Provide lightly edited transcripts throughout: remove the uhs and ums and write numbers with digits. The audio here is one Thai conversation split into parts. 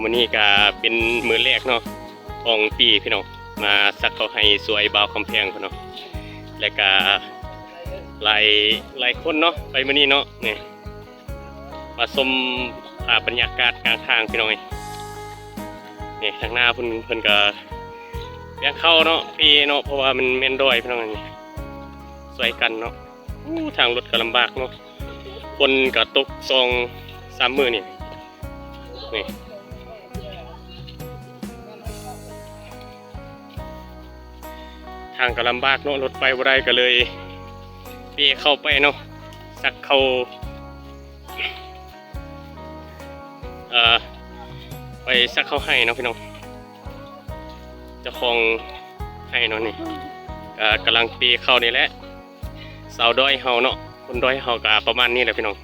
วันนี้ก็เป็นมือแรกเนาะของปีพี่น้องมาสักเขาให้สวยบ่าวคำแพงพี่น้องและก็หลายคนเนาะไปมื้อนี้เนาะนี่มาชมภาพบรรยากาศกลางทางพี่น้องนี่ทางหน้าเพิ่นก็เลี้ยงเข้าเนาะปีเนาะเพราะว่ามันแม่นดอยพี่น้องนี่สวยกันเนาะทางรถก็ลำบากเนาะคนก็ตก2-3 มื้อนี่ทางก็ลำบากเนาะรถไปบ่ได้ก็เลยเข้าไปเนาะสักเข้าไปสักเข้าให้เนาะพี่น้องเจ้าของให้เนาะนี่กำลังเข้านี่แหละสาวดอยเฮาเนาะคนดอยเฮาก็ประมาณนี้แหละพี่น้อง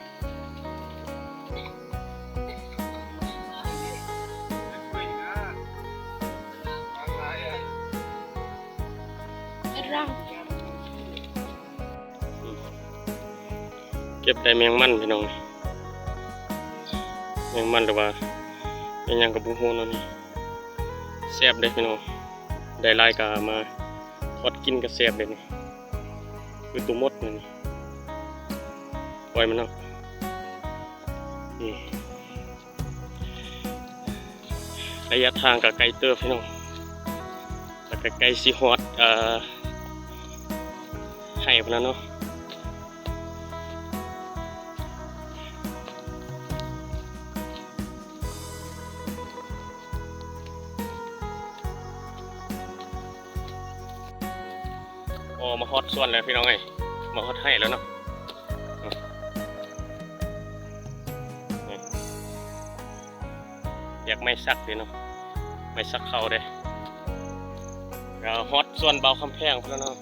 เก็บได้แมงมันพี่น้องแมงมันหรือว่าเป็นยังกับบุ้งหูนั่นนี่แซ่บเลยพี่น้องได้ลายกามาทอดกินกับแซ่บเลยนี่คือตัวมดนี่ปล่อยมันเนาะระยะทางกับไกลเติบพี่น้องแล้วก็ไกลซีฮอตให้พนันเนาะมาฮอตส่วนเลยพี่น้องมาฮอตให้แล้วเนาะอยากไม่ซักเลยเนาะไม่ซักเขาเลยก็ฮอตส่วนเบาคำแพงแล้วเนาะ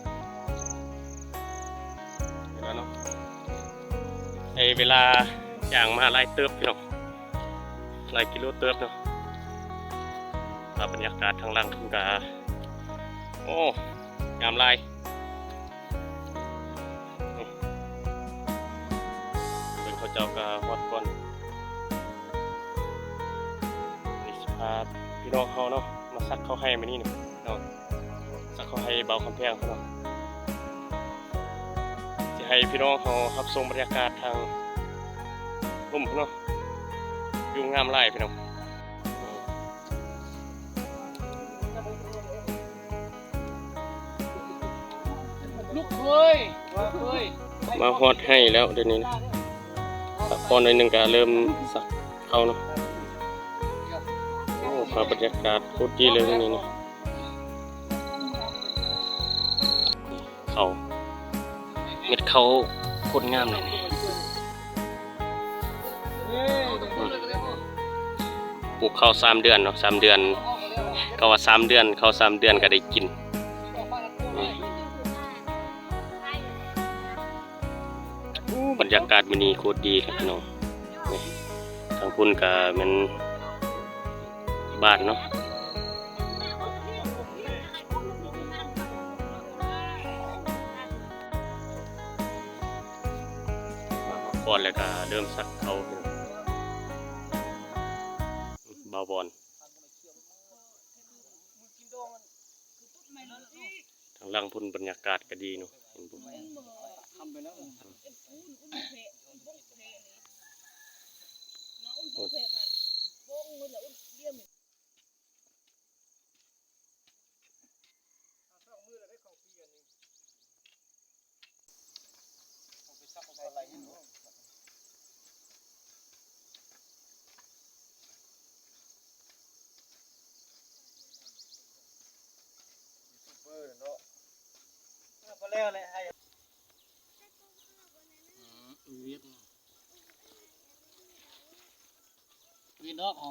เวลาอย่างมาไล่เติบพี่น้องไล่กิโลเติบเนาะบรรยากาศทางล่างทุ่งกาโอ้งามลายเป็นเขาเจ้าก็ฮอตก่อนนี่สภาพพี่น้องเขาเนาะมาซักเขาให้มานี่เนาะซักเขาให้เบาคำแพงเขาเนาะจะให้พี่น้องเขารับชมบรรยากาศทางลุ่มเนาะยุ่งงามลายพี่น้องลูกเคยมาฮอตให้แล้วเดี๋ยวนี้นะพอหน่อยหนึ่งก็เริ่มสักเข้าเนาะโอ้ภาพบรรยากาศโคตรดีเลยที่นี่นะเขาเม็ดเขาโคตรงามเลยนี่ปลูกข้าว3 เดือนเนาะ3 เดือนก็ว่า3 เดือนข้าว3 เดือนก็ได้กินบรรยากาศมันนี่โคตรดีครับพี่น้องทางพุ่นก็มัน บ้านเนาะมาพักผ่อนแล้วก็เริ่มสักเขาพี่น้องบาวบอนทางล่างพุ่นบรรยากาศก็ดีเนาะเห็นบ่ ทำไปแล้ว ก็แล้วเลยไอ้เวียดนอกเอา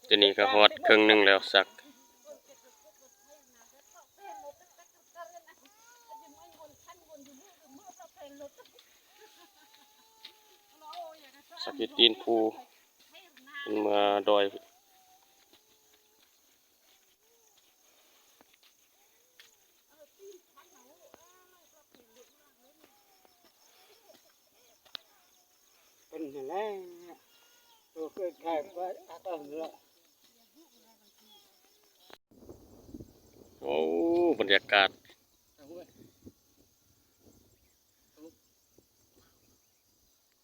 เดี๋ยวนี้ก็ฮอดครึ่งหนึงแล้วสักสักตีนภูเป็นมาดอยเป็นอะไรตัวเกิดใครว่าต้องเนาะ โอ้บรรยากาศ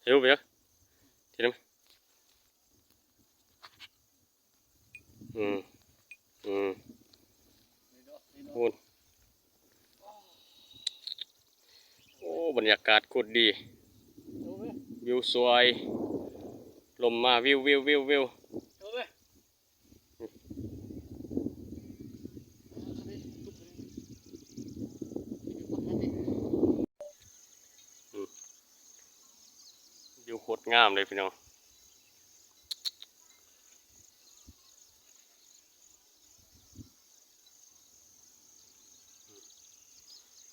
เฮ้ยเบียทีนึงอืมพูดโอ้บรรยากาศโคตรดีวิวสวยลมมาวิววิวโคตรงามเลยพี่น้องเ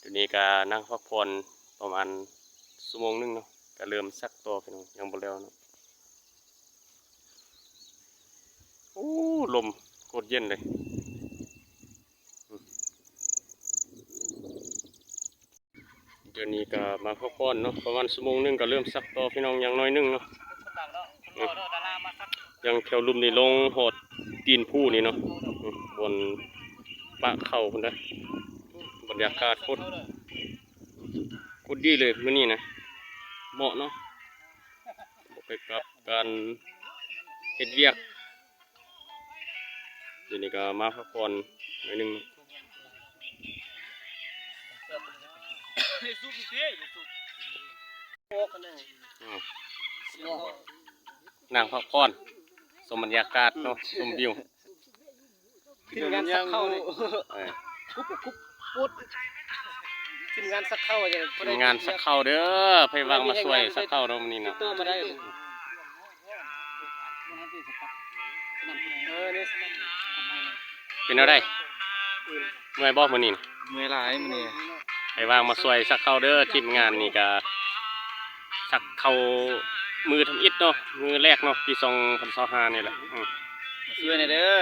ดี๋ยวนี้ก็นั่งพักผ่อนประมาณชั่วโมงนึงเนาะก็เริ่มซักตัวพี่น้องยังบ่แล้วเนาะโอ้ลมโคตรเย็นเลยเดี๋ยวนี้ก็มาพักผ่อนเนาะประมาณชั่วโมงนึงก็เริ่มซักตัวพี่น้องอย่างน้อยนึงเนาะยังแถวลุ่มนี่ลงหอดตีนผู้นี่เนาะบนปะเข่าคนเด้อบรรยากาศโคตรดีเลยมื้อนี้นะเหมาะเนาะไปกับการเฮ็ดเวียกเดี๋ยวนี้ก็มาพักผ่อนหน่อยนึงนั่งพักผ่อนชมบรรยากาศเนาะชมวิว ทีมงานสักเข้าเลยคุบปุ๊ดทีมงานสักเข้าจะ ทีมงานสักเข้าเด้อไปวางมาช่วยสักเข้าเนาะมื้อนี้เนาะ ตัวมาได้นี่ เป็นอะไรเมื่อยบ่มื้อนี้ เมื่อไรมันนี่ ไปวางมาช่วยสักเข้าเด้อทีมงานนี่ก็สักเข้ามือทำอิฐเนาะมือแรกเนาะปี2025นี่แหละมาช่วยหน่อยเด้อ